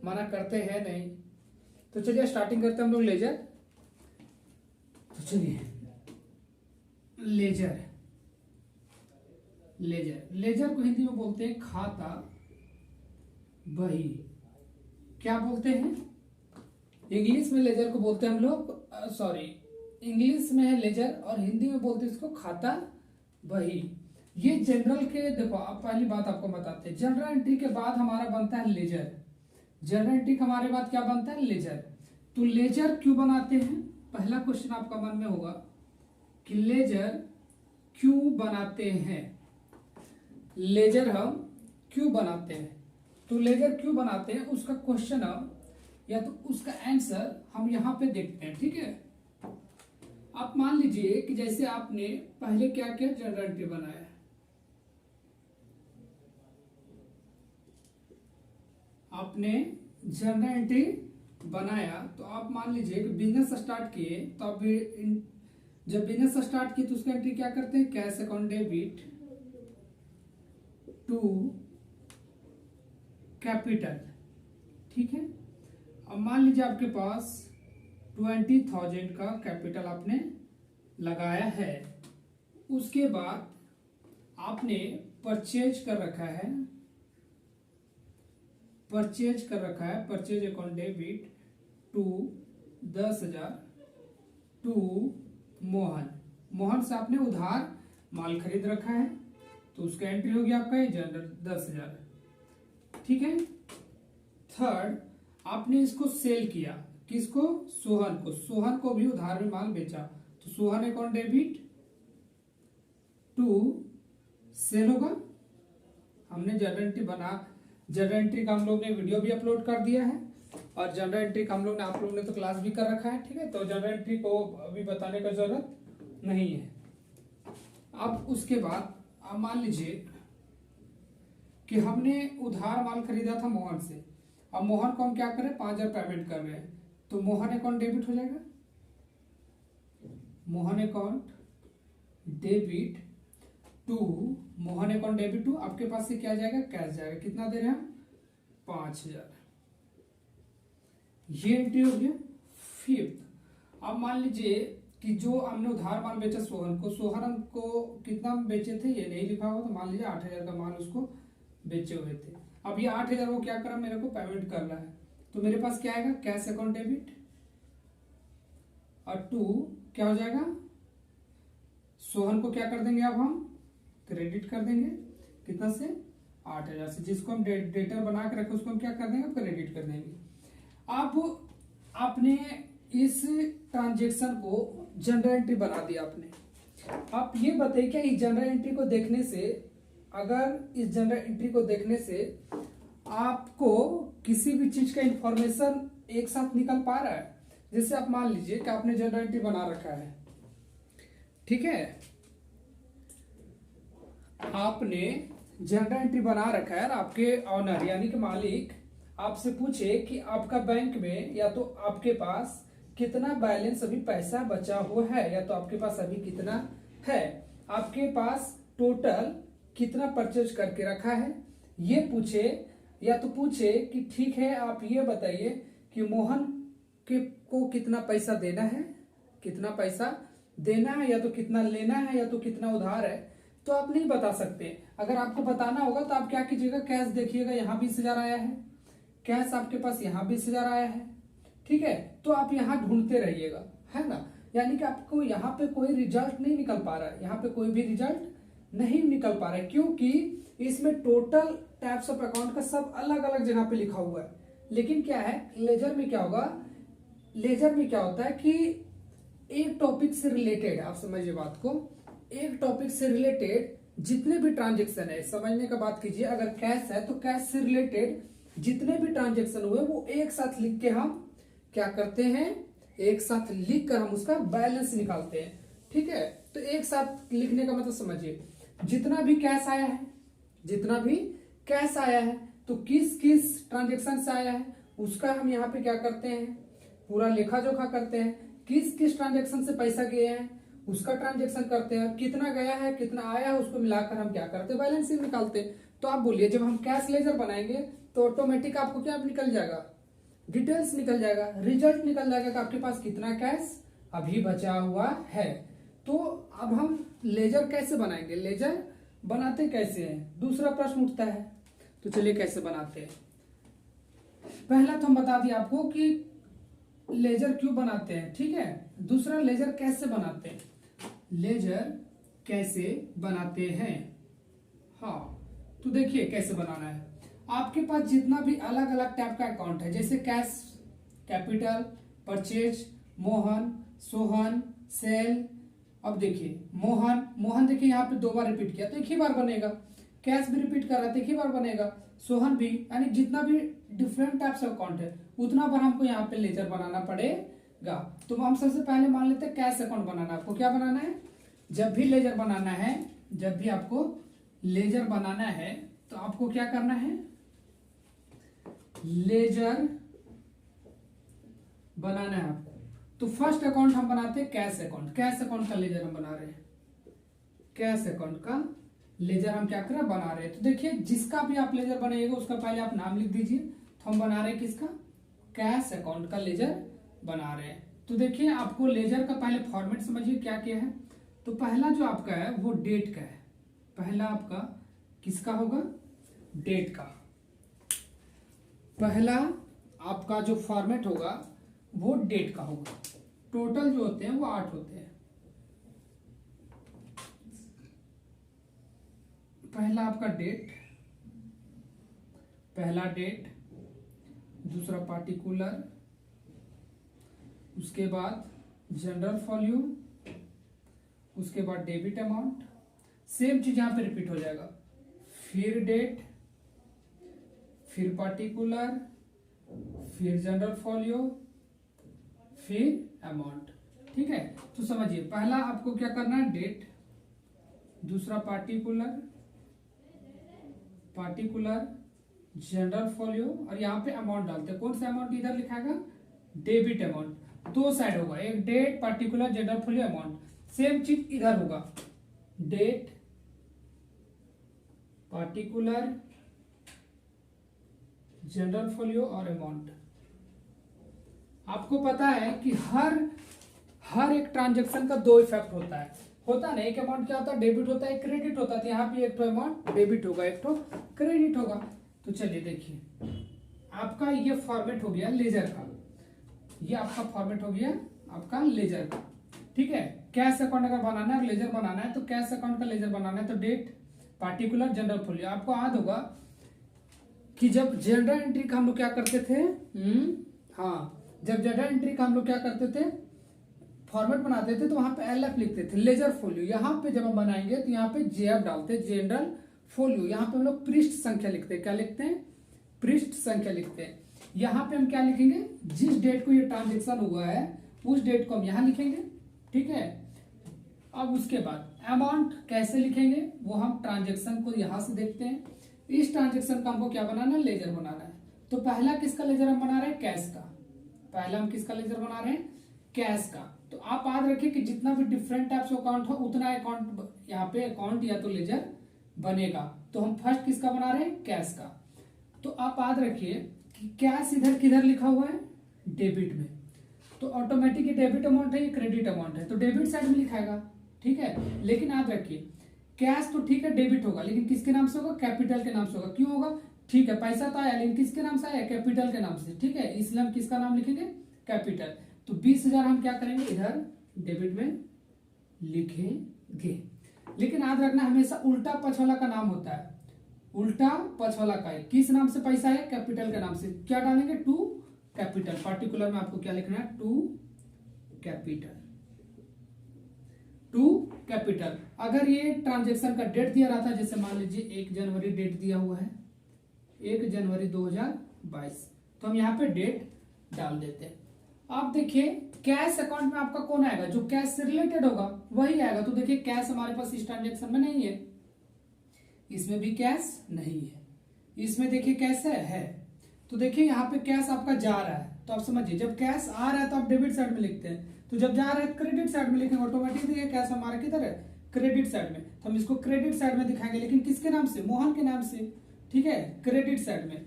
मना करते हैं नहीं। तो चलिए स्टार्टिंग करते हैं हम लोग लेजर। तो चलिए लेजर, लेजर लेजर को हिंदी में बोलते हैं खाता बही। क्या बोलते हैं? इंग्लिश में लेजर को बोलते हैं हम लोग, सॉरी, इंग्लिश में है लेजर और हिंदी में बोलते हैं इसको खाता बही। ये जनरल के, देखो आप पहली बात आपको बताते हैं, जनरल एंट्री के बाद हमारा बनता है लेजर। जनरल एंट्री के हमारे बाद क्या बनता है? लेजर। तो लेजर क्यों बनाते हैं? पहला क्वेश्चन आपका मन में होगा कि लेजर क्यों बनाते हैं, लेजर हम क्यों बनाते हैं। तो लेजर क्यों बनाते हैं उसका क्वेश्चन या तो उसका आंसर हम यहां पे देखते हैं। ठीक है, आप मान लीजिए कि जैसे आपने पहले क्या किया, जनरल एंट्री बनाया, आपने जनरल एंट्री बनाया, तो आप मान लीजिए कि बिजनेस स्टार्ट किए, तो आप जब बिजनेस स्टार्ट किए तो उसका एंट्री क्या करते हैं? Cash account debit to capital. ठीक है, अब मान लीजिए आपके पास 20,000 का कैपिटल आपने लगाया है। उसके बाद आपने परचेज कर रखा है, purchase account debit to 10,000 to Mohan से आपने उधार माल खरीद रखा है, तो उसका एंट्री हो गया आपका जनरल 10,000। ठीक है, थर्ड, आपने इसको सेल किया, किसको? सोहन को भी उधार में माल बेचा, तो Sohan account debit to sale होगा। हमने जनरल एंट्री का हम लोग ने वीडियो भी अपलोड कर दिया है, और जनरल एंट्री का आप लोग ने तो क्लास भी कर रखा है। ठीक है, तो जनरल एंट्री को अभी बताने का जरूरत नहीं है। अब उसके बाद आप मान लीजिए कि हमने उधार माल खरीदा था मोहन से, अब मोहन को हम क्या करें? 5,000 पेमेंट कर रहे हैं, तो मोहन अकाउंट डेबिट हो जाएगा, मोहन अकाउंट डेबिट टू आपके पास से क्या जाएगा? कैश जाएगा। कितना दे रहे हैं हम? 5,000। ये एंट्री हो गया। फिफ्थ, अब मान लीजिए कि जो हमने उधार माल बेचा सोहन को कितना बेचे थे ये नहीं लिखा हुआ, तो मान लीजिए 8,000 का माल उसको बेचे हुए थे। अब ये 8,000 वो क्या करा? मेरे को पेमेंट कर रहा है, तो मेरे पास क्या आएगा? कैश अकाउंट डेबिट और टू क्या हो जाएगा? सोहन को क्या कर देंगे? अब हम क्रेडिट कर देंगे, कितना से? 8,000 से। जिसको हम डेटर बना के रखे उसको हम क्या कर देंगे? क्रेडिट कर देंगे। अब आपने इस ट्रांजेक्शन को जनरल एंट्री बना दिया आपने। आप ये बताइए क्या इस जनरल एंट्री को देखने से, अगर इस जनरल एंट्री को देखने से आपको किसी भी चीज का इंफॉर्मेशन एक साथ निकल पा रहा है? जैसे आप मान लीजिए कि आपने जनरल एंट्री बना रखा है, ठीक है, आपने जनरल एंट्री बना रखा है, आपके ऑनर यानी कि मालिक आपसे पूछे कि आपका बैंक में या तो आपके पास कितना बैलेंस अभी पैसा बचा हुआ है, या तो आपके पास अभी कितना है, आपके पास टोटल कितना परचेज करके रखा है, ये पूछे। या तो पूछे कि ठीक है आप ये बताइए कि मोहन को कितना पैसा देना है, कितना पैसा देना है, या तो कितना लेना है, या तो कितना उधार है। तो आप नहीं बता सकते। अगर आपको बताना होगा तो आप क्या कीजिएगा? कैश देखिएगा, यहाँ 20,000 आया है, कैश आपके पास यहाँ 20,000 आया है, ठीक है, तो आप यहाँ ढूंढते रहिएगा, है ना। यानी कि आपको यहाँ पे कोई रिजल्ट नहीं निकल पा रहा है, यहाँ पे कोई भी रिजल्ट नहीं निकल पा रहा है, क्योंकि इसमें टोटल टाइप्स ऑफ अकाउंट का सब अलग अलग जगह पे लिखा हुआ है। लेकिन क्या है, लेजर में क्या होगा, लेजर में क्या होता है कि एक टॉपिक से रिलेटेड, आप समझिए बात को, एक टॉपिक से रिलेटेड जितने भी ट्रांजेक्शन है, समझने का बात कीजिए, अगर कैश है तो कैश से रिलेटेड जितने भी ट्रांजेक्शन हुए वो एक साथ लिख के हम क्या करते हैं, एक साथ लिख कर हम उसका बैलेंस निकालते हैं, ठीक है। तो एक साथ लिखने का मतलब समझिए, जितना भी कैश आया है, जितना भी कैश आया है, तो किस किस ट्रांजेक्शन से आया है उसका हम यहाँ पे क्या करते हैं, पूरा लेखा जोखा करते हैं। किस किस ट्रांजेक्शन से पैसा गया है उसका ट्रांजेक्शन करते हैं, कितना गया है कितना आया है उसको मिलाकर हम क्या करते हैं, बैलेंस शीट निकालते हैं। तो आप बोलिए, जब हम कैश लेजर बनाएंगे तो ऑटोमेटिक आपको क्या निकल जाएगा, डिटेल्स निकल जाएगा, रिजल्ट निकल जाएगा कि आपके पास कितना कैश अभी बचा हुआ है। तो अब हम लेजर कैसे बनाएंगे, लेजर बनाते कैसे हैं, दूसरा प्रश्न उठता है। तो चलिए कैसे बनाते हैं। पहला तो हम बता दिए आपको कि लेजर क्यों बनाते हैं, ठीक है। दूसरा लेजर कैसे बनाते हैं, लेजर कैसे बनाते हैं। हाँ, तो देखिए कैसे बनाना है। आपके पास जितना भी अलग अलग टाइप का अकाउंट है, जैसे cash, capital, purchase, Mohan, Sohan, sale. अब देखिए मोहन, मोहन देखिए यहाँ पे 2 बार रिपीट किया तो 1 ही बार बनेगा। कैश भी रिपीट कर रहा है तो 1 ही बार बनेगा। सोहन भी, यानी जितना भी डिफरेंट टाइप्स ऑफ अकाउंट है उतना बार हमको यहाँ पे लेजर बनाना पड़ेगा। तो हम सबसे पहले मान लेते हैं कैश अकाउंट बनाना। आपको क्या बनाना है, जब भी लेजर बनाना है, जब भी आपको लेजर बनाना है तो आपको क्या करना है, लेजर बनाना है आपको। तो फर्स्ट अकाउंट हम बनाते हैं कैश अकाउंट। कैश अकाउंट का लेजर हम बना रहे हैं, कैश अकाउंट का लेजर हम क्या कर रहे हैं, बना रहे हैं। तो देखिए जिसका भी आप लेजर बनाइएगा उसका पहले आप नाम लिख दीजिए। तो हम बना रहे हैं किसका, कैश अकाउंट का लेजर बना रहे हैं। तो देखिए आपको लेजर का पहले फॉर्मेट समझिए क्या क्या है। तो पहला जो आपका है वो डेट का है, पहला आपका किसका होगा, डेट का। पहला आपका जो फॉर्मेट होगा वो डेट का होगा। टोटल जो होते हैं वो 8 होते हैं। पहला आपका डेट, पहला डेट, दूसरा पार्टिकुलर, उसके बाद जनरल फॉल्यू, उसके बाद डेबिट अमाउंट। सेम चीज यहां पे रिपीट हो जाएगा, फिर डेट, फिर पार्टिकुलर, फिर जनरल फॉल्यू, फिर अमाउंट। ठीक है, तो समझिए पहला आपको क्या करना है, डेट, दूसरा पार्टिकुलर, पार्टिकुलर, जनरल फॉल्यू, और यहाँ पे अमाउंट डालते हैं। कौन सा अमाउंट इधर लिखाएगा, डेबिट अमाउंट। 2 साइड होगा, एक date, particular, general folio, amount. Same चीज इधर होगा, डेट, पार्टिकुलर, जनरल फॉल्यू और अमाउंट। आपको पता है कि हर एक ट्रांजैक्शन का 2 इफेक्ट होता है ना। एक अमाउंट क्या होता है, डेबिट होता है, एक क्रेडिट होता है। तो यहाँ पे एक तो अमाउंट डेबिट होगा, एक तो क्रेडिट होगा। तो चलिए देखिए आपका ये फॉर्मेट हो गया लेजर का, ये आपका फॉर्मेट हो गया आपका लेजर का। ठीक है, कैश अकाउंट अगर बनाना है, लेजर बनाना है, तो कैश अकाउंट का लेजर बनाना है तो डेट, पार्टिकुलर, जनरल फॉल्यू। आपको याद होगा कि जब जनरल एंट्री का हम लोग क्या करते थे, हाँ, जब जनरल एंट्री का हम लोग क्या करते थे, फॉर्मेट बनाते थे, तो वहां पे एलएफ लिखते थे, लेजर फॉल्यू। यहाँ पे जब हम बनाएंगे तो यहाँ पे जेएफ डालते हैं, जनरल फॉल्यू। यहाँ पे हम लोग पृष्ठ संख्या लिखते हैं, क्या लिखते हैं, पृष्ठ संख्या लिखते हैं। यहाँ पे हम क्या लिखेंगे, जिस डेट को ये ट्रांजेक्शन हुआ है उस डेट को हम यहाँ लिखेंगे। ठीक है, अब उसके बाद अमाउंट कैसे लिखेंगे वो हम ट्रांजेक्शन को यहाँ से देखते हैं। इस ट्रांजेक्शन का हमको क्या बनाना है, लेजर बनाना है। तो पहला किसका लेजर हम बना रहे हैं, कैश का। पहला हम किसका लेजर बना रहे हैं, कैश का। तो आप याद रखिए कि जितना भी डिफरेंट टाइप्स ऑफ अकाउंट हो उतना अकाउंट यहाँ पे अकाउंट या तो लेजर बनेगा। तो हम फर्स्ट किसका बना रहे हैं, कैश का। तो आप याद रखिए कि कैश इधर किधर लिखा हुआ है, डेबिट में। तो ऑटोमेटिक ये डेबिट अमाउंट है, ये क्रेडिट अमाउंट है, तो डेबिट साइड में लिखाएगा। ठीक है, लेकिन याद रखिए कैश तो ठीक है डेबिट होगा, लेकिन किसके नाम से होगा, कैपिटल के नाम से होगा। क्यों होगा, ठीक है पैसा तो आया लेकिन किसके नाम से आया, कैपिटल के नाम से। ठीक है, इसलिए हम किसका नाम लिखेंगे, कैपिटल। तो 20,000 हम क्या करेंगे, इधर डेबिट में लिखेंगे। लेकिन याद रखना हमेशा उल्टा पक्ष वाला का नाम होता है, उल्टा पक्ष वाला का है। किस नाम से पैसा है, कैपिटल के नाम से। क्या डालेंगे, टू कैपिटल। पार्टिकुलर में आपको क्या लिखना है, टू कैपिटल, टू कैपिटल। अगर ये ट्रांजेक्शन का डेट दिया रहा था, जैसे मान लीजिए 1 जनवरी डेट दिया हुआ है, 1 जनवरी 2022, तो हम यहाँ पे डेट डाल देते हैं। आप देखिए कैश अकाउंट में आपका कौन आएगा, जो कैश से रिलेटेड होगा वही आएगा। तो देखिए कैश हमारे पास इस ट्रांजेक्शन में नहीं है, इसमें भी कैश नहीं है, इसमें देखिए कैश है। तो देखिए यहाँ पे कैश आपका जा रहा है, तो आप समझिए जब कैश आ रहा है तो आप डेबिट साइड में लिखते हैं, तो जब जा रहा है क्रेडिट साइड में लिखेंगे। ऑटोमेटिकली कैश हमारा किधर है, क्रेडिट साइड में। तो हम इसको क्रेडिट साइड में दिखाएंगे, लेकिन किसके नाम से, मोहन के नाम से। ठीक है, क्रेडिट साइड में।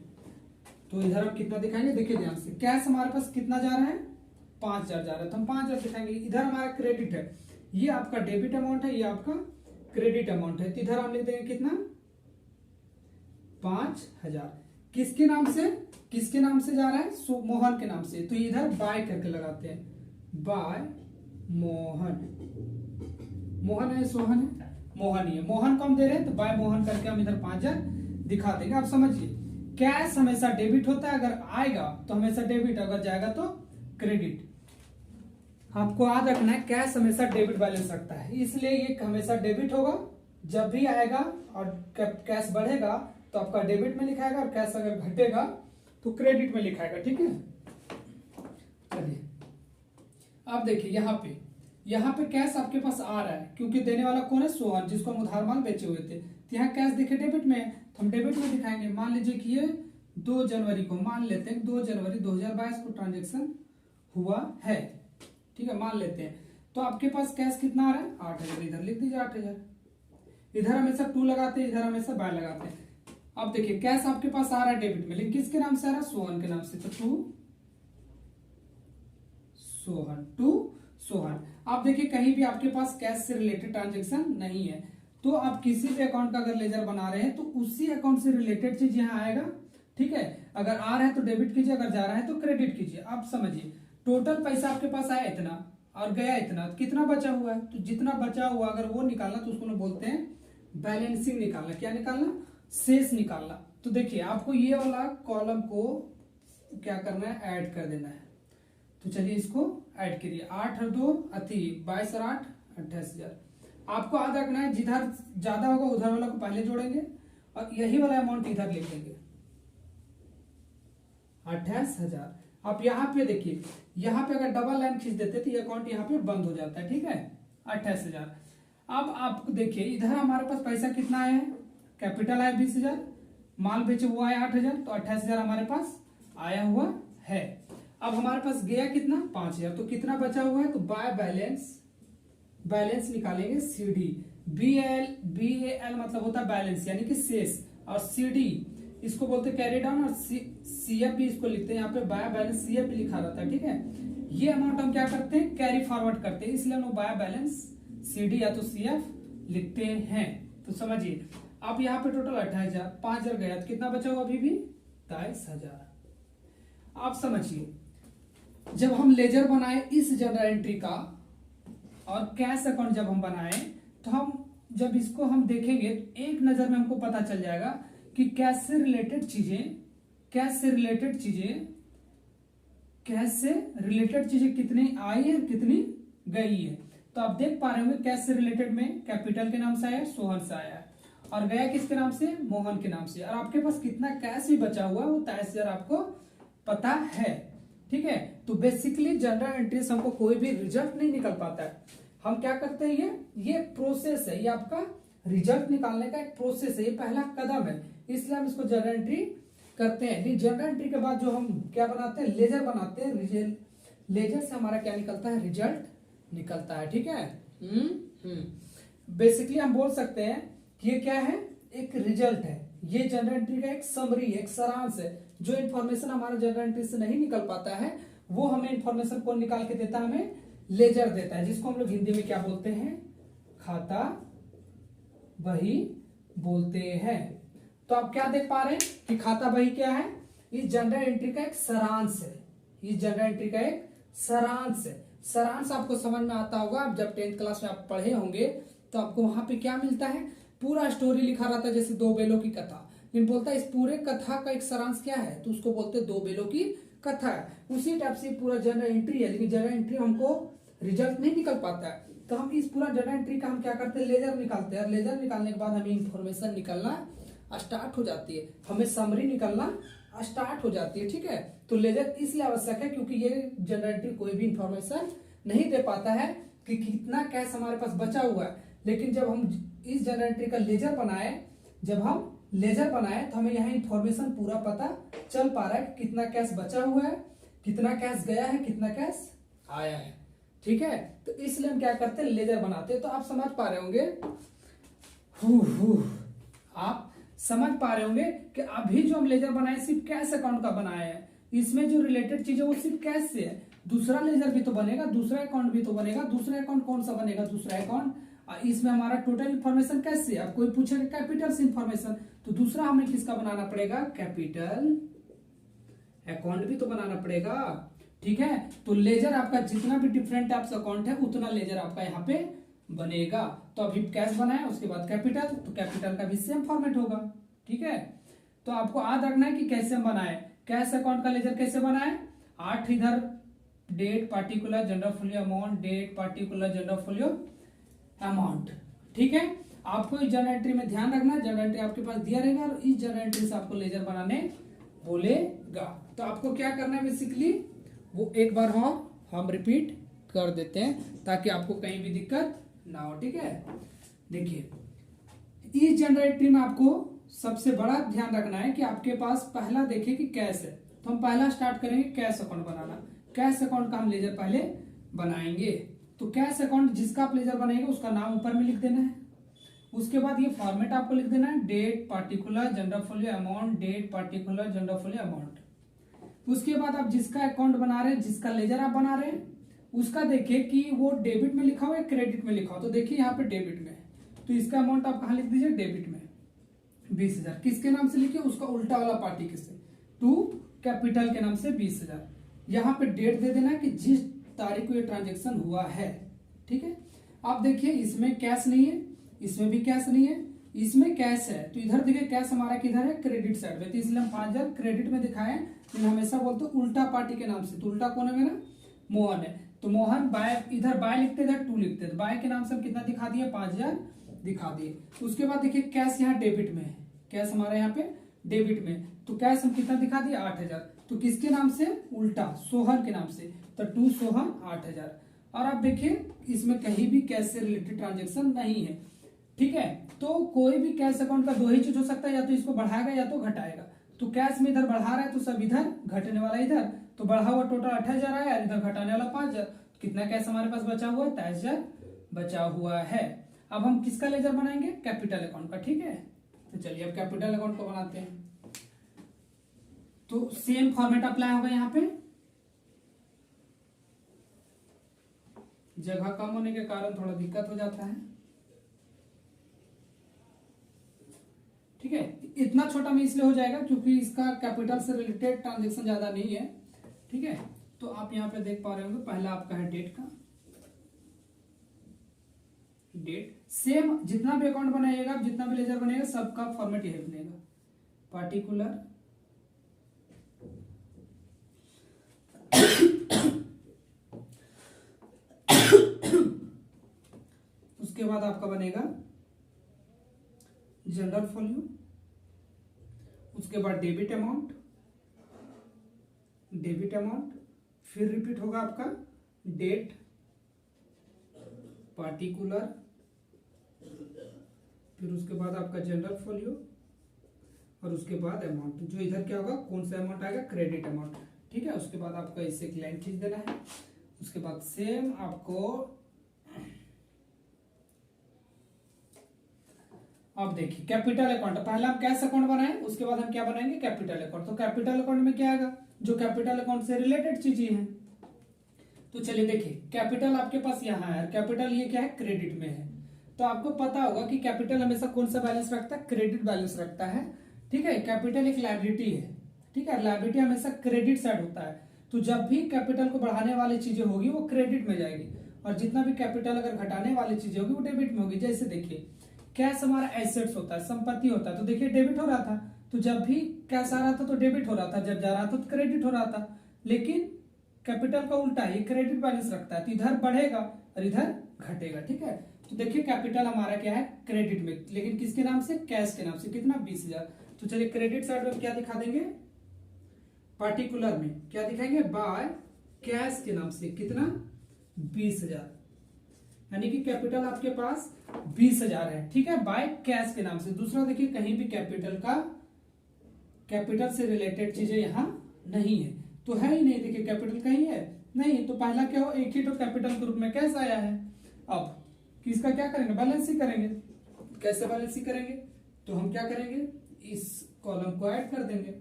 तो इधर हम कितना दिखाएंगे, देखिए ध्यान से, कैश हमारे पास कितना जा रहा है, 5,000 जा रहा है, तो हम 5,000 दिखाएंगे। इधर हमारा क्रेडिट है, ये आपका डेबिट अमाउंट है, ये आपका क्रेडिट अमाउंट है, तो इधर हम लिख देंगे कितना, 5,000। किसके नाम से, किसके नाम से जा रहा है, मोहन के नाम से, तो इधर बाय करके लगाते हैं, बाय मोहन। मोहन है सोहन है, मोहन ही है, मोहन को हम दे रहे हैं तो बाय मोहन करके हम इधर 5,000 दिखा देंगे। आप समझिए, कैश हमेशा डेबिट होता है, अगर आएगा तो हमेशा डेबिट, अगर जाएगा तो क्रेडिट। आपको याद रखना है, कैश हमेशा डेबिट बैलेंस रखता है, इसलिए ये हमेशा डेबिट होगा जब भी आएगा, और कैश बढ़ेगा तो आपका डेबिट में लिखाएगा, और कैश अगर घटेगा तो क्रेडिट में लिखाएगा। ठीक है, चलिए अब देखिए यहाँ पे कैश आपके पास आ रहा है, क्योंकि देने वाला कौन है, सोहन, जिसको हम उधार माल बेचे हुए थे। तो यहाँ कैश देखे डेबिट में, तो हम डेबिट में दिखाएंगे। मान लीजिए कि ये 2 जनवरी को, मान लेते हैं 2 जनवरी 2022 को ट्रांजेक्शन हुआ है, ठीक है, मान लेते हैं। तो आपके पास कैश कितना आ रहा है, 8,000, इधर लिख दीजिए 8,000। इधर हमेशा 2 लगाते हैं, इधर हमेशा बाय लगाते हैं। अब देखिए कैश आपके पास आ रहा है डेबिट में, लेकिन किसके नाम से आ रहा है, सोहन के नाम से, तो टू सोहन। आप देखिए कहीं भी आपके पास कैश से रिलेटेड ट्रांजेक्शन नहीं है, तो आप किसी भी अकाउंट का अगर लेजर बना रहे हैं तो उसी अकाउंट से रिलेटेड चीज यहाँ आएगा। ठीक है, अगर आ रहा है तो डेबिट कीजिए, अगर जा रहा है तो क्रेडिट कीजिए। आप समझिए, टोटल पैसा आपके पास आया इतना और गया इतना, कितना बचा हुआ है, तो जितना बचा हुआ अगर वो निकालना तो उसको बोलते हैं बैलेंसिंग निकालना। क्या निकालना, शेष निकालना। तो देखिए आपको ये वाला कॉलम को क्या करना है, ऐड कर देना है। तो चलिए इसको ऐड करिए, 8 और 2 22 और 8 28,000। आपको याद रखना है, जिधर ज्यादा होगा उधर वाला को पहले जोड़ेंगे और यही वाला अमाउंट इधर लिख देंगे, 28,000। आप यहाँ पे देखिए, यहाँ पे अगर डबल लाइन खींच देते तो ये अकाउंट यहाँ पे बंद हो जाता है। ठीक है, 28,000। अब आप देखिए इधर हमारे पास पैसा कितना आया है, कैपिटल आया 20,000, माल बेचे हुआ है 8,000, तो 28,000 हमारे पास आया हुआ है। अब हमारे पास गया कितना, 5,000, तो कितना बचा हुआ है, तो बाय बैलेंस निकालेंगे। सीडी, BAL मतलब होता है बैलेंस यानी कि शेष, और CD इसको बोलते हैं कैरी डाउन, और CF भी इसको लिखते हैं, यहाँ पे बाय बैलेंस CF भी लिखा रहता है। ठीक है, ये अमाउंट हम क्या करते हैं, कैरी फॉरवर्ड करते हैं, इसलिए हम बाय बैलेंस CD या तो CF लिखते हैं। तो समझिए आप यहाँ पे टोटल 28,000, 5,000 गया तो कितना बचा हुआ, अभी भी 22,000। आप समझिए, जब हम लेजर बनाए इस जनरल एंट्री का और कैश अकाउंट जब हम बनाए, तो हम जब इसको हम देखेंगे तो एक नजर में हमको पता चल जाएगा कि कैश से रिलेटेड चीजें कितनी आई है कितनी गई है। तो आप देख पा रहे होंगे कैश से रिलेटेड में कैपिटल के नाम से आया, सोहन से आया है, और गया किसके नाम से, मोहन के नाम से। और आपके पास कितना कैश भी बचा हुआ है वो 23,000 आपको पता है। ठीक है, तो बेसिकली जनरल एंट्री से हमको कोई भी रिजल्ट नहीं निकल पाता है। हम क्या करते हैं, ये प्रोसेस है, ये आपका रिजल्ट निकालने का एक प्रोसेस है, ये पहला कदम है, इसलिए हम इसको जनरल एंट्री करते हैं। लेकिन जनरल एंट्री के बाद जो हम क्या बनाते हैं, लेजर बनाते हैं। लेजर से हमारा क्या निकलता है, रिजल्ट निकलता है। ठीक है, बेसिकली हम बोल सकते हैं कि ये क्या है, एक रिजल्ट है। ये जनरल एंट्री का एक समरी, एक सारांश है। जो इन्फॉर्मेशन हमारा जनरल एंट्री से नहीं निकल पाता है वो हमें इन्फॉर्मेशन कौन निकाल के देता है, हमें लेजर देता है, जिसको हम लोग हिंदी में क्या बोलते हैं, खाता बही बोलते हैं। तो आप क्या देख पा रहे हैं कि खाता बही क्या है, इस जनरल एंट्री का एक सारांश है। इस जनरल एंट्री का एक सारांश है। सारांश आपको समझ में आता होगा, आप जब 10th क्लास में आप पढ़े होंगे तो आपको वहां पे क्या मिलता है, पूरा स्टोरी लिखा रहता है, जैसे 2 बेलों की कथा। लेकिन बोलता है इस पूरे कथा का एक सारांश क्या है, तो उसको बोलते हैं 2 बेलों की कथा है। उसी टाइप से पूरा जनरल एंट्री है, लेकिन जनरल एंट्री हमको रिजल्ट नहीं निकल पाता है। तो हम इस पूरा जनरल एंट्री का हम क्या करते हैं, लेजर निकालते हैं, और लेजर निकालने के बाद हमें इंफॉर्मेशन निकलना स्टार्ट हो जाती है, हमें समरी निकलना स्टार्ट हो जाती है। ठीक है, तो लेजर इसलिए आवश्यक है क्योंकि ये जनरल एंट्री कोई भी इंफॉर्मेशन नहीं दे पाता है कि कितना कैश हमारे पास बचा हुआ है। लेकिन जब हम इस जनरल एंट्री का लेजर बनाए, तो हमें यहाँ इंफॉर्मेशन पूरा पता चल पा रहा है कि कितना कैश बचा हुआ है, कितना कैश गया है, कितना कैश आया है। ठीक है, तो इसलिए हम क्या करते हैं, लेजर बनाते हैं। तो आप समझ पा रहे होंगे, आप समझ पा रहे होंगे कि अभी जो हम लेजर बनाए सिर्फ कैश अकाउंट का बनाया है, इसमें जो रिलेटेड चीज है वो सिर्फ कैश से है। दूसरा लेजर भी तो बनेगा, दूसरा अकाउंट भी तो बनेगा। दूसरा अकाउंट कौन सा बनेगा? दूसरा अकाउंट इसमें हमारा टोटल इन्फॉर्मेशन कैश से, अब कोई पूछेगा कैपिटल से इन्फॉर्मेशन, तो दूसरा हमें किसका बनाना पड़ेगा? कैपिटल अकाउंट भी तो बनाना पड़ेगा। ठीक है, तो लेजर आपका जितना भी डिफरेंट टाइप्स अकाउंट है उतना लेजर आपका यहाँ पे बनेगा। तो अभी कैश बनाए, उसके बाद कैपिटल, तो कैपिटल का भी सेम फॉर्मेट होगा। ठीक है, तो आपको याद रखना है कि कैसे हम बनाए कैश अकाउंट का लेजर, कैसे बनाए। 8 इधर date particular journal folio amount, date particular journal folio amount. ठीक है, आपको इस जर्नल एंट्री में ध्यान रखना है, जर्नल एंट्री आपके पास दिया रहेगा और इस जर्नल एंट्री से आपको लेजर बनाने बोलेगा। तो आपको क्या करना है बेसिकली, वो एक बार हम रिपीट कर देते हैं ताकि आपको कहीं भी दिक्कत ना हो। ठीक है, देखिए इस जनरल एंट्री में आपको सबसे बड़ा ध्यान रखना है कि आपके पास पहला देखिए कि कैश है, तो हम पहला स्टार्ट करेंगे कैश अकाउंट बनाना। कैश अकाउंट का हम लेजर पहले बनाएंगे। तो कैश अकाउंट जिसका आप लेजर बनाएंगे उसका नाम ऊपर में लिख देना है। उसके बाद ये फॉर्मेट आपको लिख देना है, date particular journal folio amount, date particular journal folio amount. उसके बाद आप जिसका अकाउंट बना रहे हैं, जिसका लेजर आप बना रहे हैं, उसका देखिए कि वो डेबिट में लिखा हुआ है क्रेडिट में लिखा हो। तो देखिए यहाँ पे डेबिट में, तो इसका अमाउंट आप कहाँ लिख दीजिए? डेबिट में 20,000। किसके नाम से लिखिए? उसका उल्टा वाला पार्टी किससे, टू कैपिटल के नाम से 20,000। यहाँ पे डेट दे देना कि जिस तारीख को ये ट्रांजेक्शन हुआ है। ठीक है, आप देखिए इसमें कैश नहीं है, इसमें भी कैश नहीं है, इसमें कैश है। तो इधर देखिए कैश हमारा किधर है? क्रेडिट साइड में, तो इसलिए हम 5,000 क्रेडिट में दिखाए। लेकिन हमेशा बोलते उल्टा पार्टी के नाम से, तो उल्टा कौन है मेरा? मोहन है। तो मोहन बाय, इधर बाय लिखते इधर टू लिखते, तो बाय के नाम से हम कितना दिखा दिए? 5,000 दिखा दिए। उसके बाद देखिए कैश यहाँ डेबिट में है, कैश हमारे यहाँ पे डेबिट में, तो कैश हम कितना दिखा दिए? 8,000। तो किसके नाम से? उल्टा सोहन के नाम से, तो टू सोहन 8,000। और आप देखिए इसमें कहीं भी कैश से रिलेटेड ट्रांजेक्शन नहीं है। ठीक है, तो कोई भी कैश अकाउंट का दो ही चीज हो सकता है, या तो इसको बढ़ाएगा या तो घटाएगा। तो कैश में इधर बढ़ा रहा है तो सब इधर, घटने वाला इधर, तो बढ़ा हुआ टोटल 8,000 आया, इधर घटाने वाला 5,000। कितना कैश हमारे पास बचा हुआ है? 23,000 बचा हुआ है। अब हम किसका लेजर बनाएंगे? कैपिटल अकाउंट का। ठीक है, तो चलिए अब कैपिटल अकाउंट को बनाते हैं। तो सेम फॉर्मेट अप्लाई होगा। यहाँ पे जगह कम होने के कारण थोड़ा दिक्कत हो जाता है। ठीक है, इतना छोटा में इसलिए हो जाएगा क्योंकि इसका कैपिटल से रिलेटेड ट्रांजेक्शन ज्यादा नहीं है। ठीक है, तो आप यहाँ पे देख पा रहे होंगे पहला आपका है डेट का, डेट सेम जितना भी अकाउंट बनाइएगा, जितना भी लेजर बनेगा, सबका फॉर्मेट यही बनेगा, पार्टिकुलर उसके बाद आपका बनेगा जनरल फोलियो, उसके बाद डेबिट अमाउंट, डेबिट अमाउंट, फिर रिपीट होगा आपका डेट पार्टिकुलर, फिर उसके बाद आपका जनरल फोलियो, और उसके बाद अमाउंट। जो इधर क्या होगा? कौन सा अमाउंट आएगा? Credit amount. ठीक है, उसके बाद आपका इसे एक लाइन खींच देना है। उसके बाद सेम आपको अब देखिए कैपिटल अकाउंट, पहले हम कैश अकाउंट बनाए, उसके बाद हम क्या बनाएंगे? Capital account. तो कैपिटल अकाउंट में क्या आएगा? जो कैपिटल अकाउंट से रिलेटेड चीजें हैं। तो चलिए देखिए कैपिटल आपके पास यहाँ है, कैपिटल ये क्या है? क्रेडिट में है। तो आपको पता होगा कि कैपिटल हमेशा कौन सा बैलेंस रखता है? क्रेडिट बैलेंस रखता है। ठीक है, कैपिटल एक लायबिलिटी है। ठीक है, लायबिलिटी हमेशा क्रेडिट साइड होता है। तो जब भी कैपिटल को बढ़ाने वाली चीजें होगी वो क्रेडिट में जाएगी, और जितना भी कैपिटल अगर घटाने वाली चीजें होगी वो डेबिट में होगी। जैसे देखिए कैश हमारा एसेट्स होता है, संपत्ति होता है, तो देखिए डेबिट हो रहा था, तो जब भी कैश आ रहा था तो डेबिट हो रहा था, जब जा रहा था तो क्रेडिट हो रहा था। लेकिन कैपिटल का उल्टा है, ये क्रेडिट बैलेंस रखता है, तो इधर बढ़ेगा और इधर घटेगा। ठीक है, तो देखिए कैपिटल हमारा क्या है? क्रेडिट में, लेकिन किसके नाम से? कैश के नाम से। कितना? 20,000। तो चलिए क्रेडिट साइड में क्या दिखा देंगे? पार्टिकुलर में क्या दिखाएंगे? बाय कैश के नाम से। कितना? 20,000। यानी कि कैपिटल आपके पास 20,000 है। ठीक है, बाय कैश के नाम से। दूसरा देखिए कहीं भी कैपिटल का, कैपिटल से रिलेटेड चीजें यहां नहीं है, तो है ही नहीं। देखिए कैपिटल कहीं है नहीं, तो पहला क्या हो? एक ही तो कैपिटल ग्रुप में कैश आया है। अब किसका क्या करेंगे? बैलेंस ही करेंगे। कैसे बैलेंस ही करेंगे? तो हम क्या करेंगे? इस कॉलम को ऐड कर देंगे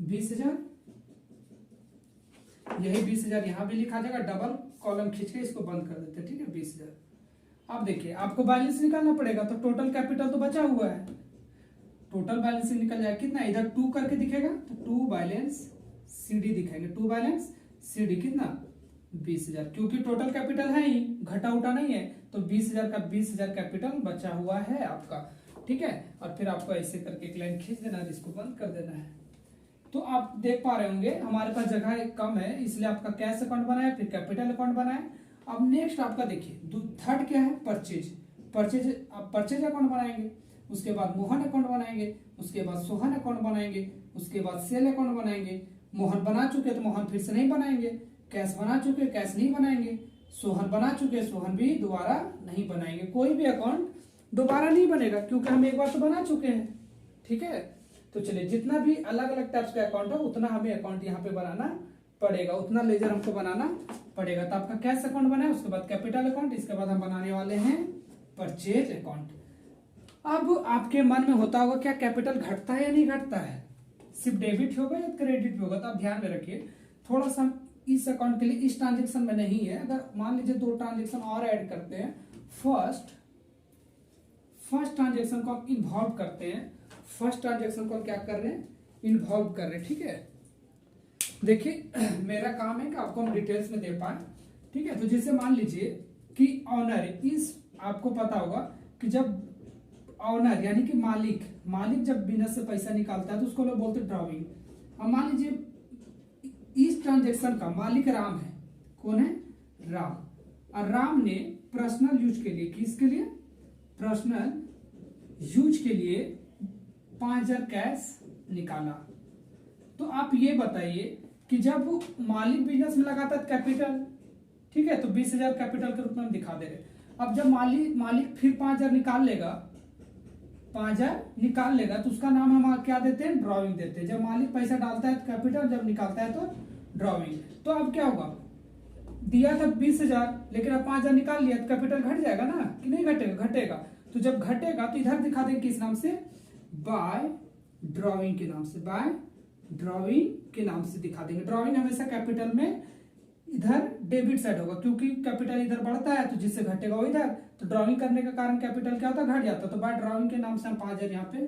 20,000, यही 20,000 यहां भी लिखा जाएगा, डबल कॉलम खींच के इसको बंद कर देते हैं, ठीक है 20,000। अब देखिए आपको बैलेंस निकालना पड़ेगा, तो टोटल कैपिटल तो बचा हुआ है, टोटल बैलेंस निकल जाएगा कितना, इधर 2 करके दिखेगा तो 2 बैलेंस CD दिखाएंगे, 2 बैलेंस CD कितना 20,000, क्योंकि टोटल कैपिटल है ही, घटा उठा नहीं है, तो 20,000 का 20,000 कैपिटल बचा हुआ है आपका, ठीक है। और फिर आपको ऐसे करके एक लाइन खींच देना है, इसको बंद कर देना है। तो आप देख पा रहे होंगे हमारे पास जगह कम है, इसलिए आपका कैश अकाउंट बनाया, फिर कैपिटल अकाउंट बनाया। अब नेक्स्ट आपका देखिए थर्ड क्या है, परचेज। परचेज आप परचेज अकाउंट बनाएंगे, उसके बाद मोहन अकाउंट बनाएंगे, उसके बाद सोहन अकाउंट बनाएंगे, उसके बाद सेल अकाउंट बनाएंगे। मोहन बना चुके तो मोहन फिर से नहीं बनाएंगे, कैश बना चुके कैश नहीं बनाएंगे, सोहन बना चुके सोहन भी दोबारा नहीं बनाएंगे। कोई भी अकाउंट दोबारा नहीं बनेगा, क्योंकि हम एक बार तो बना चुके हैं, ठीक है। तो चलिए जितना भी अलग अलग टाइप्स का अकाउंट है उतना हमें अकाउंट यहाँ पे बनाना पड़ेगा, उतना लेजर हमको बनाना पड़ेगा। तो आपका कैश अकाउंट बना है, उसके बाद कैपिटल अकाउंट, इसके बाद हम बनाने वाले हैं परचेज अकाउंट। अब आपके मन में होता होगा क्या कैपिटल घटता है या नहीं घटता है, सिर्फ डेबिट होगा या क्रेडिट होगा। तो आप ध्यान में रखिए थोड़ा सा, इस अकाउंट के लिए इस ट्रांजेक्शन में नहीं है। अगर मान लीजिए 2 ट्रांजेक्शन और ऐड करते हैं, फर्स्ट ट्रांजेक्शन को आप इन्वॉल्व करते हैं, फर्स्ट ट्रांजेक्शन को क्या कर रहे हैं, इन्वॉल्व कर रहे हैं, ठीक है। देखिए मेरा काम है कि आपको हम डिटेल्स में दे पाए, ठीक है। तो जैसे मान लीजिए कि ऑनर, इस आपको पता होगा कि जब ऑनर यानी कि मालिक जब बिजनेस से पैसा निकालता है तो उसको लोग बोलते हैं ड्रॉविंग। अब मान लीजिए इस ट्रांजेक्शन का मालिक राम है, कौन है, राम। और राम ने पर्सनल यूज के लिए, किसके लिए, पर्सनल यूज के लिए 5,000 कैश निकाला। तो आप ये बताइए कि जब वो मालिक बिजनेस में लगाता है कैपिटल, ठीक है, तो 20,000 कैपिटल के रूप में हम दिखा दे रहे। अब जब मालिक फिर 5,000 निकाल लेगा, 5,000 निकाल लेगा तो उसका नाम हम क्या देते हैं, ड्रॉविंग देते हैं। जब मालिक पैसा डालता है तो कैपिटल, जब निकालता है तो ड्रॉविंग। तो अब क्या होगा, दिया था 20,000 लेकिन अब 5,000 निकाल लिया तो कैपिटल घट जाएगा ना कि नहीं घटेगा, घटेगा। तो जब घटेगा तो इधर दिखा देंगे किस नाम से, बाय ड्रॉविंग के नाम से, बाय ड्रॉविंग के नाम से दिखा देंगे। ड्रॉविंग हमेशा कैपिटल में इधर डेबिट साइड होगा, क्योंकि कैपिटल इधर बढ़ता है तो जिससे घटेगा वो इधर। तो ड्रॉविंग करने का कारण कैपिटल क्या होता है, घट जाता है। तो बाय ड्रॉविंग के नाम से हम 5,000 यहाँ पे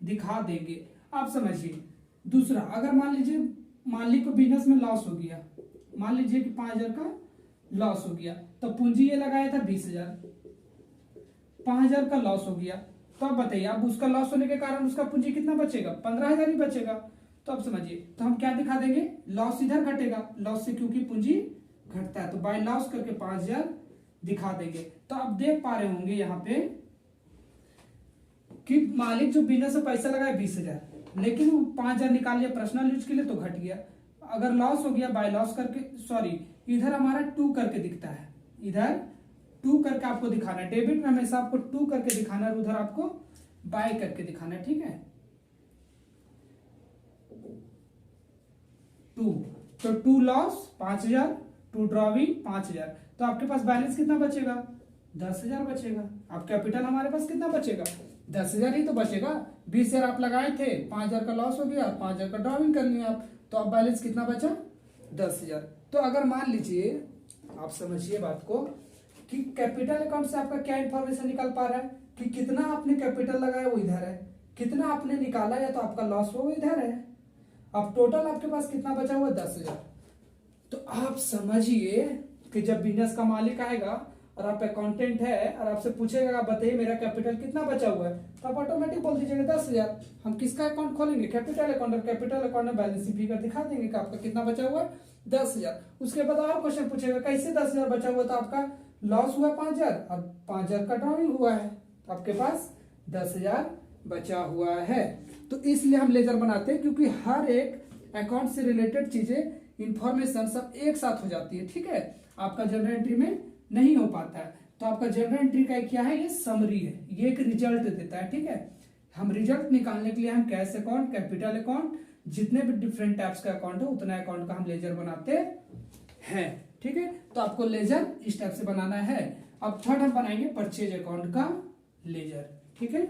दिखा देंगे। आप समझिए। दूसरा, अगर मान लीजिए मालिक को बिजनेस में लॉस हो गया, मान लीजिए कि 5,000 का लॉस हो गया, तो पूंजी ये लगाया था 20,000, 5,000 का लॉस हो गया। तो अब बताइए, अब उसका लॉस होने के कारण उसका पूंजी कितना बचेगा, 15,000 ही बचेगा। तो अब समझिए, तो हम क्या दिखा देंगे, लॉस इधर घटेगा, लॉस से क्योंकि पूंजी घटता है तो बाय लॉस करके 5,000 दिखा देंगे। तो आप देख पा रहे होंगे यहाँ पे कि मालिक जो बिजनेस से पैसा लगाया 20,000, लेकिन वो 5,000 निकाल लिया पर्सनल यूज के लिए तो घट गया। अगर लॉस हो गया बाय लॉस करके, सॉरी इधर हमारा 2 करके दिखता है, इधर 2 करके आपको दिखाना है। डेबिट में हमेशा आपको 2 करके दिखाना है, उधर आपको बाय करके दिखाना है, ठीक है। 2 तो 2 लॉस 5,000, 2 ड्रॉविंग 5,000, तो आपके पास बैलेंस कितना बचेगा, 10,000 बचेगा। अब कैपिटल हमारे पास कितना बचेगा, 10,000 ही तो बचेगा। 20,000 आप लगाए थे, 5,000 का लॉस हो गया, 5,000 का ड्रॉविंग कर लिया आप, तो अब बैलेंस कितना बचा, 10,000। तो अगर मान लीजिए, आप समझिए बात को कि कैपिटल अकाउंट से आपका क्या इंफॉर्मेशन निकल पा रहा है कि कितना आपने कैपिटल लगाया वो इधर है, कितना आपने निकाला या तो आपका लॉस हुआ वो इधर है। अब टोटल आपके पास कितना बचा हुआ, 10,000। तो आप समझिए कि जब बिजनेस का मालिक आएगा और आप अकाउंटेंट है और आपसे पूछेगा बताइए मेरा कैपिटल कितना बचा हुआ है, तो आप ऑटोमेटिक बोल दीजिएगा 10,000। हम किसका अकाउंट खोलेंगे, कैपिटल अकाउंट, और कैपिटल अकाउंट में बैलेंस फिगर दिखा देंगे कि आपका कितना बचा हुआ है, 10,000। उसके बाद और क्वेश्चन पूछेगा कैसे 10,000 बचा हुआ, तो आपका लॉस हुआ 5,000 और 5,000 का ड्रॉविंग हुआ है, तो आपके पास 10,000 बचा हुआ है। तो इसलिए हम लेजर बनाते हैं, क्योंकि हर एक अकाउंट से रिलेटेड चीजें, इंफॉर्मेशन सब एक साथ हो जाती है, ठीक है। आपका जनरल एंट्री में नहीं हो पाता है। तो आपका जनरल एंट्री का क्या है, ये समरी है, ये एक रिजल्ट देता है, ठीक है। हम रिजल्ट निकालने के लिए हम कैश अकाउंट, कैपिटल अकाउंट, जितने भी डिफरेंट टाइप्स का अकाउंट है उतना अकाउंट का हम लेजर बनाते हैं, ठीक है। तो आपको लेजर इस टाइप से बनाना है। अब थर्ड हम बनाएंगे परचेज अकाउंट का लेजर, ठीक है।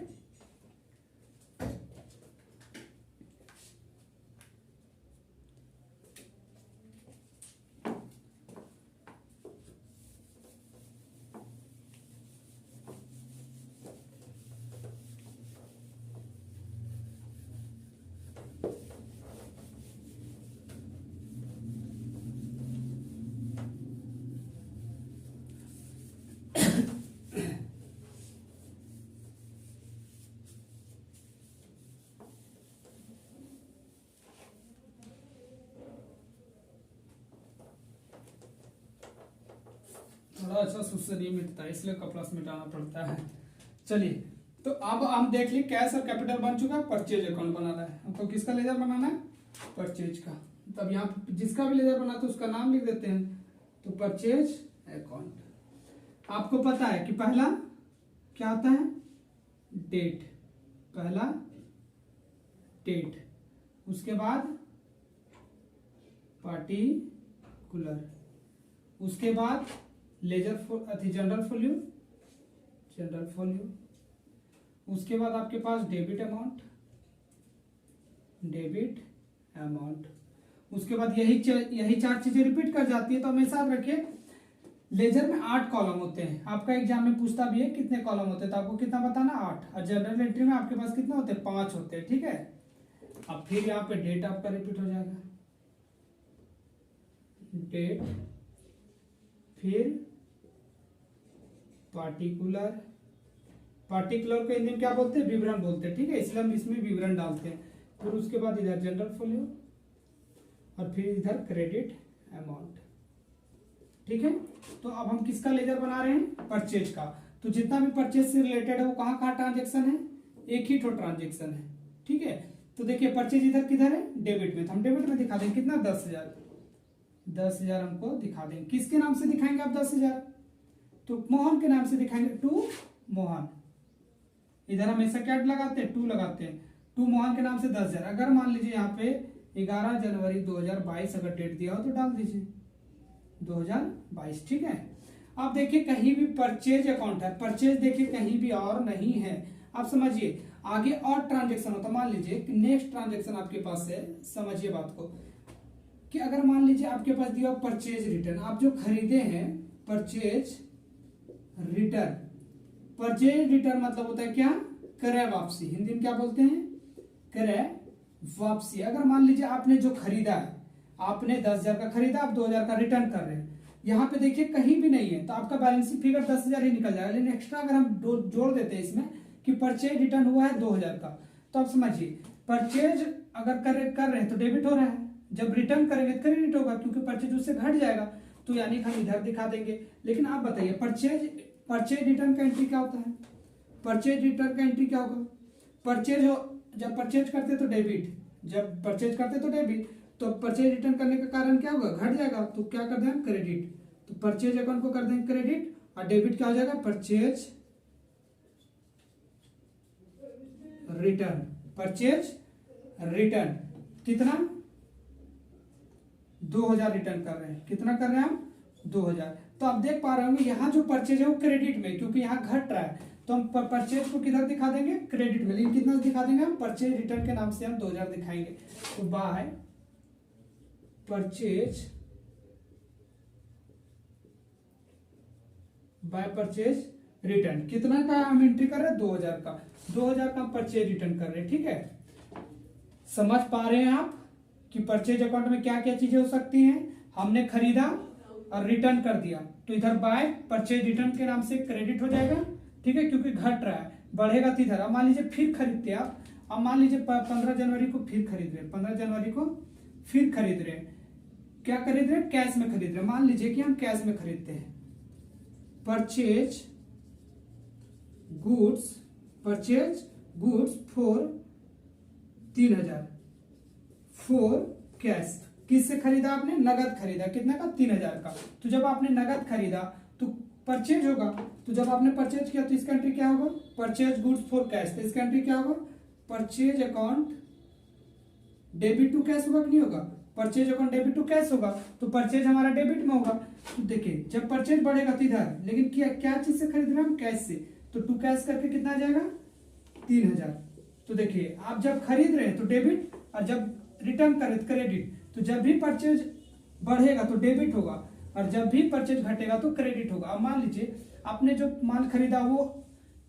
अच्छा उससे नहीं मिटता, इसलिए कपड़ा से मिटाना पड़ता है। चलिए, तो अब हम देख लिए कैश और कैपिटल बन चुका है, परचेज अकाउंट बनाना है हमको। किसका लेजर बनाना है? परचेज का। तब यहाँ पे जिसका भी लेजर बनाते हैं उसका नाम लिख देते हैं, तो परचेज अकाउंट। आपको पता है कि पहला क्या होता है? डेट, पहला डेट, उसके बाद पार्टिकुलर, उसके बाद लेजर जनरल फॉल्यू, जनरल फॉल्यू, उसके बाद आपके पास डेबिट अमाउंट, डेबिट अमाउंट, उसके बाद यही चार चीजें रिपीट कर जाती है। तो हमेशा याद रखिए लेजर में 8 कॉलम होते हैं। आपका एग्जाम में पूछता भी है कितने कॉलम होते हैं, तो आपको कितना बताना? 8। और जनरल एंट्री में आपके पास कितने होते हैं? 5 होते हैं, ठीक है। अब फिर यहाँ पे डेट आपका रिपीट हो जाएगा, डेट, फिर पार्टिकुलर, पार्टिकुलर को हिंदी में क्या बोलते हैं? विवरण बोलते हैं, ठीक है, इसलिए हम इसमें विवरण डालते हैं। फिर उसके बाद इधर जनरल फॉल्यू और फिर इधर क्रेडिट अमाउंट, ठीक है। तो अब हम किसका लेजर बना रहे हैं? परचेज का। तो जितना भी परचेज से रिलेटेड है वो कहाँ कहाँ ट्रांजेक्शन है? एक ही तो ट्रांजेक्शन है, ठीक है। तो देखिए परचेज इधर किधर है? डेबिट में। तो हम डेबिट में दिखा देंगे कितना? 10,000, 10,000 हमको दिखा देंगे। किसके नाम से दिखाएंगे आप 10,000? तो मोहन के नाम से दिखाएंगे, टू मोहन। इधर हमेशा क्या लगाते हैं? 2 लगाते हैं। टू मोहन के नाम से 10,000। अगर मान लीजिए यहाँ पे 11 जनवरी 2022 अगर डेट दिया हो तो डाल दीजिए 2022, ठीक है। आप देखिए कहीं भी परचेज अकाउंट है, परचेज देखिए कहीं भी और नहीं है। आप समझिए आगे और ट्रांजेक्शन होता, मान लीजिए नेक्स्ट ट्रांजेक्शन आपके पास है, समझिए बात को, कि अगर मान लीजिए आपके पास दिया परचेज रिटर्न, आप जो खरीदे हैं, परचेज रिटर्न। परचेज रिटर्न मतलब होता है क्या? क्रय वापसी। हिंदी में क्या बोलते हैं? क्रय वापसी। अगर मान लीजिए आपने जो खरीदा है, आपने 10,000 का खरीदा, आप 2,000 का रिटर्न कर रहे हैं, यहाँ पे देखिए कहीं भी नहीं है, तो आपका बैलेंस फिगर 10,000 ही निकल जाएगा। लेकिन एक्स्ट्रा अगर हम जोड़ देते हैं इसमें कि परचेज रिटर्न हुआ है 2,000 का, तो आप समझिए परचेज अगर कर रहे हैं तो डेबिट हो रहा है, जब रिटर्न करेंगे तो क्रेडिट होगा, क्योंकि परचेज उससे घट जाएगा, तो यानी हम इधर दिखा देंगे। लेकिन आप बताइए परचेज रिटर्न का एंट्री क्या होता है? परचेज रिटर्न का एंट्री क्या होगा? परचेज हो, जब परचेज करते तो डेबिट, जब परचेज करते तो डेबिट, तो परचेज रिटर्न करने का कारण क्या होगा? घट जाएगा, तो क्या कर दें? क्रेडिट। तो परचेज अकाउंट को कर देंगे क्रेडिट, और डेबिट क्या हो जाएगा? Purchase return. परचेज रिटर्न कितना? 2,000 रिटर्न कर रहे हैं। कितना कर रहे हैं हम? 2,000। तो आप देख पा रहे होंगे यहाँ जो परचेज है वो क्रेडिट में, क्योंकि यहाँ घट रहा है, तो हम परचेज को किधर दिखा देंगे? क्रेडिट में। लेकिन कितना दिखा देंगे हम? परचेज रिटर्न के नाम से हम 2,000 दिखाएंगे। तो by purchase, by purchase return कितना का हम एंट्री कर रहे हैं? 2,000 का। 2,000 का हम परचेज रिटर्न कर रहे हैं, ठीक है। समझ पा रहे हैं आप कि परचेज अकाउंट में क्या क्या चीजें हो सकती हैं? हमने खरीदा और रिटर्न कर दिया, तो इधर बाय परचेज रिटर्न के नाम से क्रेडिट हो जाएगा, ठीक है, क्योंकि घट रहा है, बढ़ेगा तो इधर। अब मान लीजिए फिर खरीदते हैं आप, अब मान लीजिए 15 जनवरी को फिर खरीद रहे हैं, 15 जनवरी को फिर खरीद रहे हैं। क्या खरीद रहे हैं? कैश में खरीद रहे हैं। मान लीजिए कि हम कैश में खरीदते हैं, purchase goods, purchase goods for 3,000 for cash. किससे खरीदा आपने? नगद खरीदा। कितना का? 3,000 का। तो जब आपने नगद खरीदा तो परचेज होगा, तो जब आपने परचेज किया तो इसका एंट्री क्या होगा? Purchase goods for cash. तो इसका एंट्री क्या होगा? Purchase account debit to cash होगा कि नहीं होगा? Purchase account debit to cash होगा, तो परचेज हमारा डेबिट में होगा। तो देखिए जब परचेज बढ़ेगा तो इधर, लेकिन क्या चीज से खरीद रहे हैं हम? कैश से, तो टू कैश करके कितना आ जाएगा? 3,000। तो देखिए आप जब खरीद रहे हैं तो डेबिट, और जब रिटर्न करें तो क्रेडिट। तो जब भी परचेज बढ़ेगा तो डेबिट होगा, और जब भी परचेज घटेगा तो क्रेडिट होगा। अब मान लीजिए आपने जो माल खरीदा वो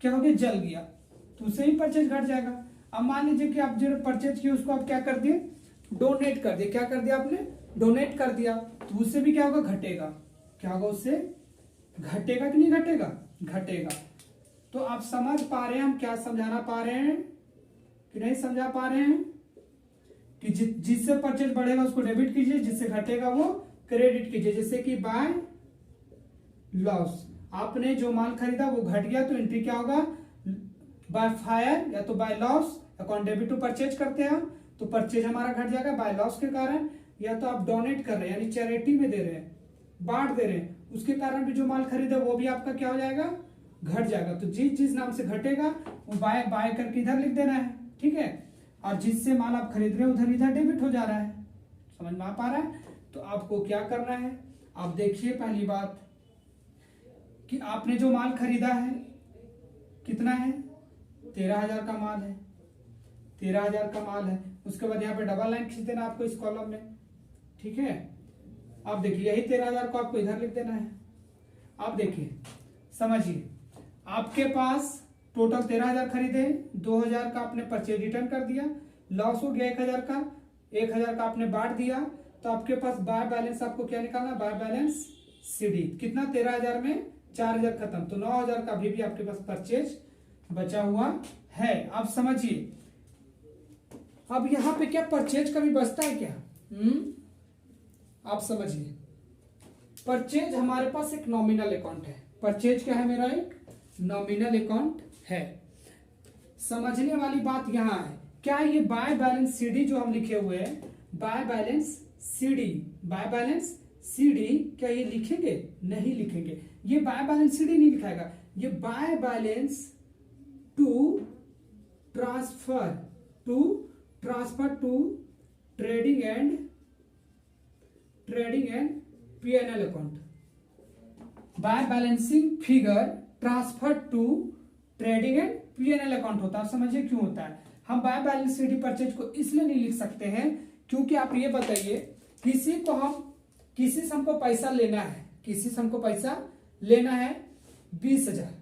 क्या हो गया? जल गया, तो उससे ही परचेज घट जाएगा। अब मान लीजिए कि आप जो परचेज किए उसको आप क्या कर दिए? डोनेट कर दिया। क्या कर दिया आपने? डोनेट कर दिया, तो उससे भी क्या होगा? घटेगा। क्या होगा? उससे घटेगा कि नहीं घटेगा? घटेगा। तो आप समझ पा रहे हैं हम क्या समझाना पा रहे हैं कि नहीं समझा पा रहे हैं? कि जिससे परचेज बढ़ेगा उसको डेबिट कीजिए, जिससे घटेगा वो क्रेडिट कीजिए। जैसे कि बाय लॉस। आपने जो माल खरीदा वो घट गया तो एंट्री क्या होगा, बाय फायर या तो by loss. Account debit to purchase करते हैं हम, तो परचेज हमारा घट जाएगा बाय लॉस के कारण, या तो आप डोनेट कर रहे हैं यानी चैरिटी में दे रहे हैं, बांट दे रहे हैं, उसके कारण भी जो माल खरीदे वो भी आपका क्या हो जाएगा, घट जाएगा। तो जिस नाम से घटेगा वो बाय बाय करके इधर लिख देना है, ठीक है। और जिससे माल आप खरीद रहे हो उधर इधर डेबिट हो जा रहा है। समझ में आ पा रहा है? तो आपको क्या करना है, आप देखिए पहली बात कि आपने जो माल खरीदा है कितना है, 13,000 का माल है, 13,000 का माल है। उसके बाद यहाँ पे डबल लाइन खींच देना आपको इस कॉलम में, ठीक है। आप देखिए यही 13,000 को आपको इधर लिख देना है। आप देखिए समझिए, आपके पास टोटल 13,000 खरीदे, 2,000 का आपने परचेज रिटर्न कर दिया, लॉस हो गया 1,000 का, 1,000 का आपने बांट दिया, तो आपके पास बाय बैलेंस आपको क्या निकालना, बाय बैलेंस सीडी कितना, 13,000 में 4,000 खत्म, तो 9,000 का अभी भी आपके पास परचेज बचा हुआ है। आप समझिए अब यहां पे क्या परचेज कभी बचता है क्या? आप समझिए, परचेज हमारे पास एक नॉमिनल अकाउंट है। परचेज क्या है, मेरा एक नॉमिनल अकाउंट है। समझने वाली बात यहां है, क्या ये बाय बैलेंस सीडी जो हम लिखे हुए हैं, by balance CD, by balance CD क्या ये लिखेंगे? नहीं लिखेंगे। ये बाय बैलेंस सीडी नहीं लिखाएगा, ये by balance to transfer to trading and P&L account. By balancing figure transfer to trading and P&L account होता है। समझिए क्यों होता है। हम बाय बैलेंस सीडी परचेज को इसलिए नहीं लिख सकते हैं क्योंकि आप ये बताइए, किसी से हमको पैसा लेना है, किसी से हमको पैसा लेना है 20,000,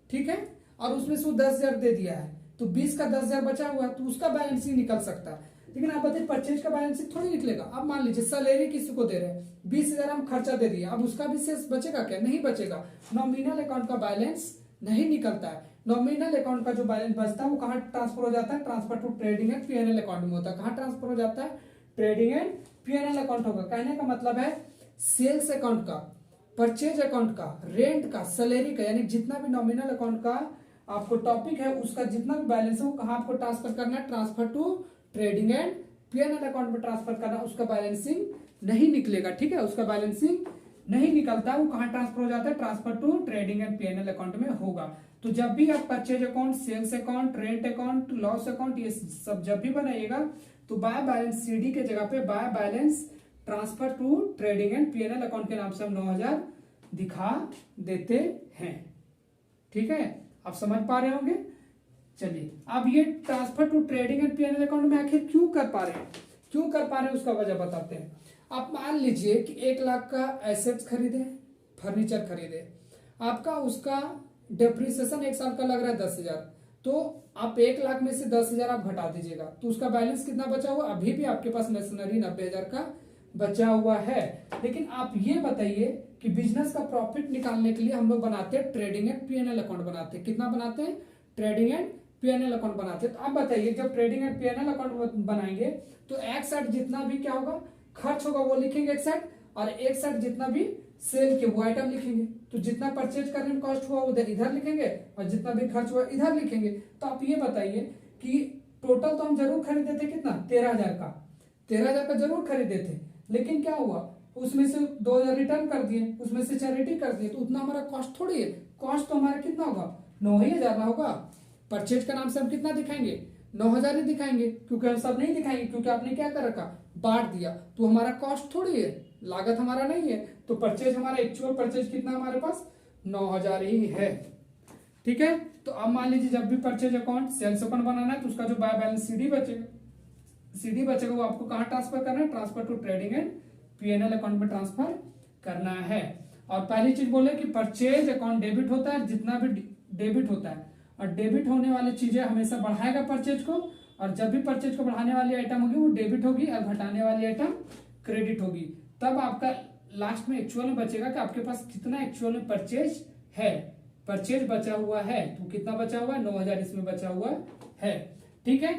ठीक है, और उसमें से 10,000 दे दिया है, तो 20 का 10,000 बचा हुआ है, तो उसका बैलेंस ही निकल सकता है। लेकिन आप बताइए परचेज का बैलेंस थोड़ी निकलेगा। अब मान लीजिए सैलरी किसी को दे रहे हैं, 20,000 हम खर्चा दे दिए, अब उसका भी शेष बचेगा क्या? नहीं बचेगा। नॉमिनल अकाउंट का बैलेंस नहीं निकलता है। नॉमिनल अकाउंट का जो बैलेंस बचता है वो कहाँ ट्रांसफर हो जाता है? Transfer to trading and P&L account में होता है। कहाँ ट्रांसफर हो जाता है? ट्रेडिंग एंड P&L अकाउंट होगा। कहने का मतलब है सेल्स अकाउंट का, परचेज अकाउंट का, रेंट का, सैलरी का, यानी जितना भी नॉमिनल अकाउंट का आपको टॉपिक है उसका जितना भी बैलेंस है वो कहाँ आपको ट्रांसफर करना है? Transfer to trading and P&L account में ट्रांसफर करना। उसका बैलेंसिंग नहीं निकलेगा, ठीक है, उसका बैलेंसिंग नहीं निकलता। वो कहाँ ट्रांसफर हो जाता है? Transfer to trading and P&L account में होगा। तो जब भी आप purchase account, sales account, rent account, loss account, ये सब जब भी बनाइएगा तो बाय बैलेंस सीडी के जगह पे by balance transfer to trading and P&L account के नाम से हम 9,000 दिखा देते हैं, ठीक है। आप समझ पा रहे होंगे। चलिए अब ये transfer to trading and P&L account में आखिर क्यों कर पा रहे हैं उसका वजह बताते हैं। आप मान लीजिए कि 1 लाख का एसेट्स खरीदे, फर्नीचर खरीदे, आपका उसका डेप्रिसिएशन 1 साल का लग रहा है 10,000, तो आप 1 लाख में से 10,000 आप घटा दीजिएगा तो उसका बैलेंस कितना बचा हुआ? अभी भी आपके पास मशीनरी 90,000 का बचा हुआ है। लेकिन आप ये बताइए कि बिजनेस का प्रॉफिट निकालने के लिए हम लोग बनाते हैं ट्रेडिंग एंड P&L अकाउंट बनाते हैं। कितना बनाते हैं? ट्रेडिंग एंड P&L अकाउंट बनाते हैं। तो आप बताइए जब ट्रेडिंग एंड P&L अकाउंट बनाएंगे तो एक साइड जितना भी क्या होगा, खर्च होगा वो लिखेंगे एक साइड, और एक साइड जितना भी सेल के वो आइटम लिखेंगे। तो जितना परचेज करने में कॉस्ट हुआ उधर इधर लिखेंगे और जितना भी खर्च हुआ इधर लिखेंगे। तो आप ये बताइए कि टोटल तो हम जरूर खरीदे थे कितना? 13,000 का, 13,000 का जरूर खरीदे थे, लेकिन क्या हुआ उसमें से 2,000 रिटर्न कर दिए, उसमें से चैरिटी कर दिए, तो उतना हमारा कॉस्ट थोड़ी है। कॉस्ट तो हमारा कितना होगा? 9,000 ना होगा। परचेज का नाम से हम कितना दिखाएंगे? 9,000 ही दिखाएंगे, क्योंकि हम सब नहीं दिखाएंगे, क्योंकि आपने क्या कर रखा? बांट दिया। तो हमारा कॉस्ट थोड़ी है, लागत हमारा नहीं है। तो परचेज हमारा एक्चुअल परचेज कितना हमारे पास? 9,000 ही है, ठीक है। तो अब मान लीजिए जब भी परचेज अकाउंट, सेल्स अकाउंट बनाना है तो उसका जो बाय बैलेंस सीडी बचेगा वो आपको कहाँ ट्रांसफर करना है? Transfer to trading and P&L account में ट्रांसफर करना है। और पहली चीज बोले कि परचेज अकाउंट डेबिट होता है, जितना भी डेबिट होता है, और डेबिट होने वाली चीजें हमेशा बढ़ाएगा परचेज को, और जब भी परचेज को बढ़ाने वाली आइटम होगी वो डेबिट होगी और घटाने वाली आइटम क्रेडिट होगी। तब आपका लास्ट में एक्चुअल में बचेगा कि आपके पास कितना एक्चुअल में परचेज है। परचेज बचा हुआ है तो कितना बचा हुआ है? 9,000 इसमें बचा हुआ है, ठीक है।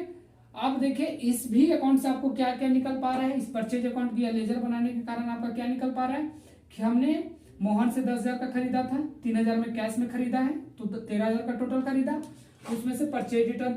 अब देखिए इस भी अकाउंट से आपको क्या क्या निकल पा रहा है? इस परचेज अकाउंट की लेजर बनाने के कारण आपका क्या निकल पा रहा है कि हमने मोहन से 10,000 का खरीदा था, 3,000 में कैश में खरीदा है, तो 13,000 का टोटल खरीदा। उसमें से परचेज रिटर्न